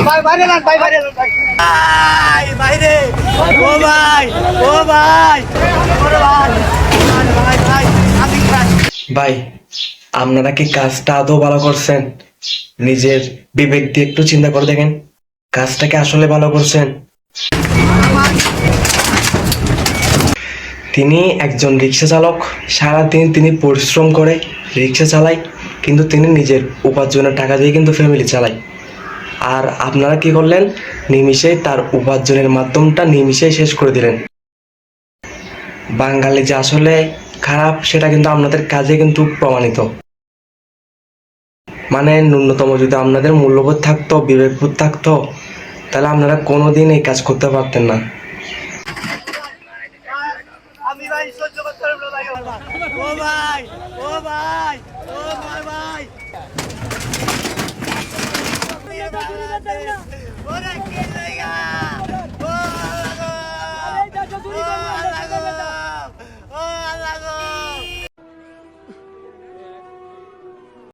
ভাই বাইরে যান, ভাই বাইরে যান, ভাই বাইরে। ও ভাই, ও ভাই, ওরে ভাই, ভাই ভাই, আমি ভাই। ভাই, আপনারা কি কাজটা আদৌ ভালো করছেন? নিজের বিবেক দিয়ে একটু চিন্তা করে দেখেন, কাজটাকে আসলে ভালো করছেন? তিনি একজন রিক্সা চালক, সারাদিন তিনি পরিশ্রম করে রিক্সা চালায়, কিন্তু তিনি নিজের উপার্জনের টাকা দিয়ে কিন্তু ফ্যামিলি চালায়। আর আপনারা কি করলেন? নিমিষেই তার উপার্জনের মাধ্যমটা নিমিষেই শেষ করে দিলেন। বাঙালি যে আসলে খারাপ সেটা কিন্তু আপনাদের কাজে কিন্তু প্রমাণিত। মানে ন্যূনতম যদি আপনাদের মূল্যবোধ থাকতো, বিবেকবোধ থাকতো, তাহলে আপনারা কোনোদিন এই কাজ করতে পারতেন না। আমি ভাই সহ্য করতে পারবো না ভাই। ও ভাই, ও ভাই, ও ভাই ভাই। ওরে কি জায়গা